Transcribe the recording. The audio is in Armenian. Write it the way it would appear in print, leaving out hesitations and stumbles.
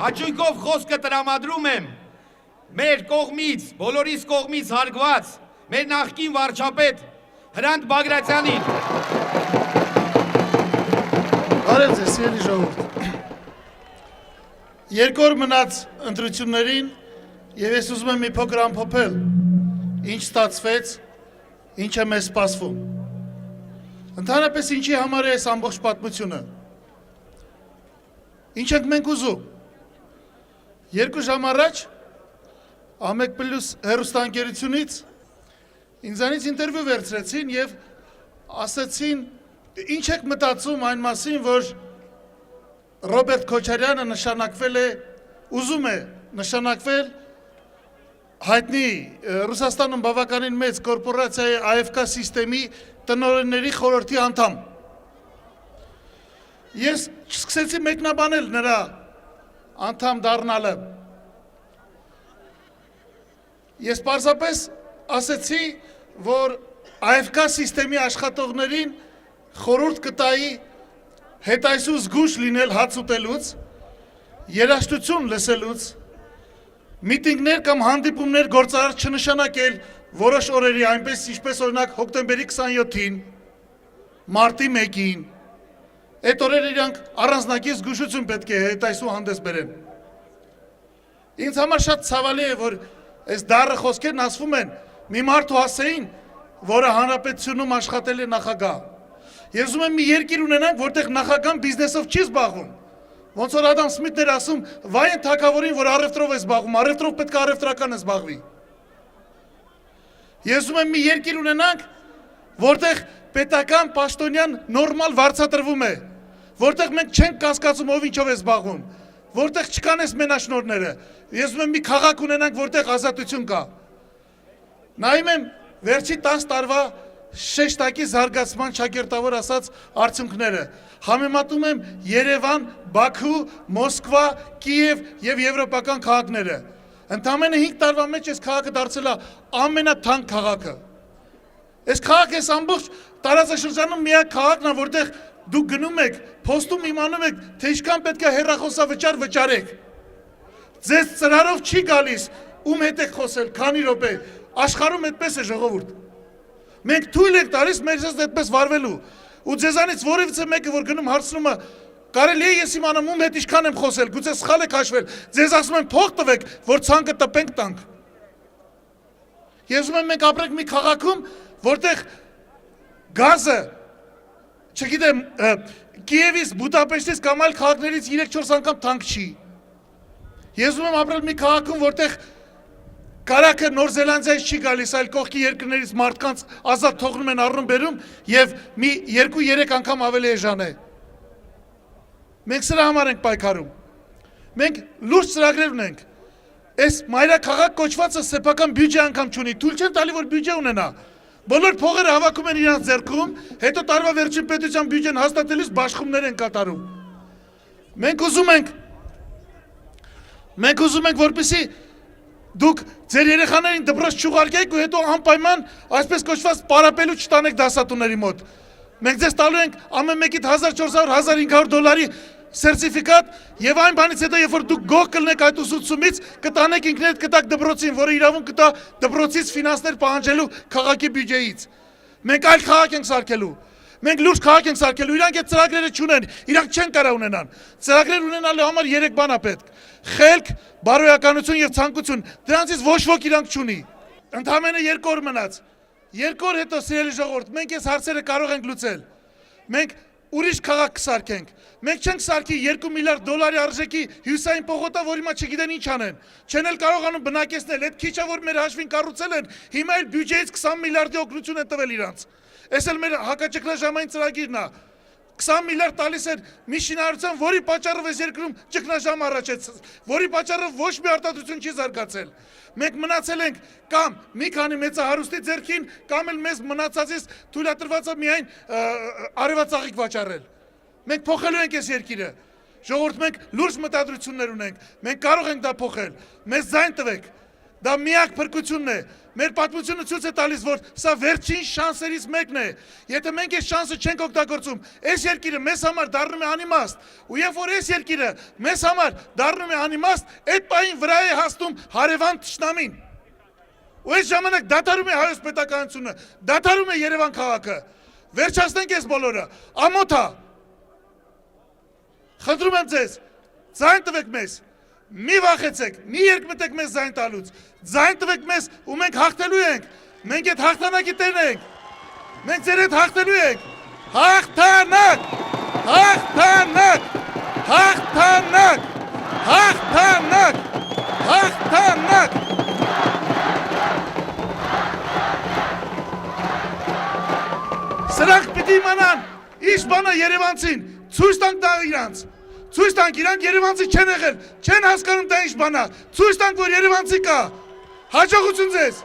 Հաճույքով խոսքը տրամադրում եմ մեր կողմից, բոլորիս կողմից հարգված մեր նախկին վարչապետ Հրանտ Բագրատյանին։ Բարև ձեզ, սիրելի ժողովուրդ։ Երկու օր մնաց ընտրություններին եւ ես ուզում եմ մի փոքր ամփոփել, ինչ ստացվեց, ինչ է մեզ սպասվում։ Ընդհանրապես ինչի համար է այս ամբողջ պատմությունը։ Ինչ ենք մենք ուզում։ 2 ժամ առաջ Ամեկ+ հեռուստաընկերությունից ինձանից ինտերվյու վերցրեցին եւ ասացին ինչ եք մտածում այն մասին, որ Ռոբերտ Քոչարյանը նշանակվել է, ուզում է նշանակվել հայտնի Ռուսաստանում բավականին մեծ կորպորացիայի AFK սիստեմի տնօրենների խորհրդի անդամ։ Ես սկսեցի մեկնաբանել նրա անդամ դառնալը։ Ես պարզապես ասեցի, որ AFK սիստեմի աշխատողներին խորհուրդ կտայի հետայսու զգուշ լինել հաց ուտելուց, երաժշտություն լսելուց, միտինգներ կամ հանդիպումներ գործարար չնշանակել որոշ օրերի, այնպես ինչպես օրինակ հոկտեմբերի 27-ին, մարտի 1-ին, այդ օրերը իրանք առանձնակի զգուշություն պետք է հետայսու հանդես բերեն։ Ինձ համար շատ ցավալի է, որ այս դառը խոսքերն ասվում են մի մարդու հասեին, որը հանրապետությունում աշխատել է նախագահ։ Ես ուզում եմ մի երկիր ունենանք, որտեղ նախագահան բիզնեսով չի զբաղվում։ Ոնց որ Ադամ Սմիթն էր ասում, վայ այն թագավորին, որ առևտրով է զբաղվում, առևտրով պետք է առևտրական է զբաղվի։ Ես ուզում եմ մի երկիր ունենանք, որտեղ պետական պաշտոնյան նորմալ վարձատրվում է, որտեղ մենք չենք կասկածում ով ինչով է զբաղվում, որտեղ չկան այս մենաշնորհները։ Ես ուզում եմ մի քաղաք ունենանք, որտեղ ազատություն կա։ Նայում եմ վերջի 10 տարվա շեշտակի զարգացման ճակերտավոր ասած արդյունքները։ Համեմատում եմ Երևան, Բաքու, Մոսկվա, Կիև եւ եվրոպական քաղաքները։ Ընդամենը 5 տարվա մեջ այս քաղաքը դարձել է ամենաթանկ քաղաքը։ Այս քաղաքը այս ամբողջ տարածաշրջանում միակ քաղաքն է, որտեղ դուք գնում եք, փոստում իմանում եք, թե ինչքան պետք է հեռախոսավճար վճարեք։ Ձեզ ծրարով չի գալիս, ում հետ եք խոսել, քանի րոպե։ Աշխարհում այդպես է ժողովուրդ։ Մենք թույլ ենք տալիս մեր ձեզ այդպես վարվելու։ Ու ձեզանից որևիցե մեկը որ գնում հարցնում է, կարելի է ես իմանամ ում հետ ինչքան եմ խոսել, գուցե սխալ եք հաշվել, ձեզ ասում են փող տվեք, որ ցանկը տպենք տանք։ Ես ուզում եմ մենք ապրենք մի քաղաքում, որտեղ գազը, չգիտեմ, Կիևից, Բուդապեշտից կամ այլ քաղաքներից 3-4 անգամ թանկ չի։ Ես ուզում եմ ապրել մի քաղաքում, որտեղ Կարակը Նոր Զելանդիայից չի գալիս, այլ կողքի երկրներից մարդկանց ազատ թողնում են առնում բերում եւ մի 2-3 անգամ ավելի էժան է։ Մենք սրա համար ենք պայքարում։ Մենք լուրջ ծրագրեր ունենք։ Այս մայրաքաղաք կոչվածը սեփական բյուջե անգամ չունի, թույլ չեն տալի որ բյուջե ունենա։ Բոլոր փողերը հավաքում են իրանց ձեռքում, հետո տարվա վերջին պետության բյուջեն հաստատելիս բաշխումներ են կատարում։ Մենք ուզում ենք որպեսզի դուք ձեր երեխաներին դպրոց չուղարկեք ու հետո անպայման այսպես կոչված պարապելու չտանեք դասատուների մոտ։ Մենք ձեզ տալու ենք ամեն մեկիդ 1400-1500 դոլարի սերտիֆիկատ եւ այն բանից հետո երբ որ դուք գող կլնեք այդ ուսուցումից կտանեք ինքներդ կտակ դպրոցին, որը իրավունք կտա դպրոցից ֆինանսներ պահանջելու քաղաքի բյուջեից։ Մենք այլ քաղաք ենք սարքելու։ Մենք լուրջ քաղաք ենք սարքելու, իրանք այդ ծրագրերը չունեն, իրանք չեն կարող ունենան։ Ծրագրեր ունենալու համար 3 բան է պետք. խելք, բարոյականություն եւ ցանկություն։ Դրանցից ոչ ոք իրանք չունի։ Ընդամենը 2 օր մնաց։ 2 օր հետո սիրելի ժողովուրդ, մենք այս հարցերը կարող ենք լուծել։ Մենք ուրիշ քաղաք կսարքենք։ Մենք չենք սարքի 2 միլիարդ դոլարի արժեքի հյուսային պողոտա, որի մա չգիտեն ինչ անեն։ Չեն էլ կարողանում բնակեցնել, այդ քիչը որ մեր հաշվին կառուցել են, հիմա էլ բյուջեից 20 միլիարդի օգնություն են տվել իրանց։ Այս էլ մեր հակաճգնաժամային ծրագիրն է։ 20 միլիարդ տալիս էր մի շինարարության, որի պատճառով այս երկրում ճգնաժամ առաջացել, որի պատճառով ոչ մի արտադրություն չի զարգացել։ Մենք մնացել ենք կամ մի քանի մեծահարուստի ձեռքին, կամ էլ մեզ մնացածից թույլատրված է միայն արևածաղիկ վաճառել։ Մենք փոխելու ենք այս երկիրը։ Ժողովուրդ, մենք լուրջ մտադրություններ ունենք։ Մենք կարող ենք դա փոխել։ Մեզ ձայն տվեք։ Դա միակ փրկությունն է, Մեր պատմությունը ցույց է տալիս, որ սա վերջին շանսերից մեկն է։ Եթե մենք այս շանսը չենք օգտագործում, այս երկիրը մեզ համար դառնում է անիմաստ, ու երբ որ այս երկիրը մեզ համար դառնում է անիմաստ, այդ պահին վրա է հասնում հարևան թշնամին։ Ու այս ժամանակ դադարում է հայոց պետականությունը, դադարում է Երևան քաղաքը։ Վերջացնենք այս բոլորը։ Ամոթ է։ Խնդրում եմ ձեզ, ձայն տվեք մեզ։ Մի վախեցեք, մի երկմտեք մեզ ձայն տալուց, ձայն տվեք մեզ ու մենք հաղթելու ենք, մենք այդ հաղթանակի տերն ենք, մենք ձեր հետ հաղթելու ենք, հաղթանակ, հաղթանակ, հաղթանակ, հաղթանակ, հաղթանակ։ Սրանք պիտի իմանան, ինչ բան է երևանցին, ցույց տանք դա իրանց։ Ցույց տանք իրանք երևանցի չեն եղել, չեն հասկանում դա ինչ բան է, ցույց տանք որ երևանցի կա, հաջողություն ձեզ։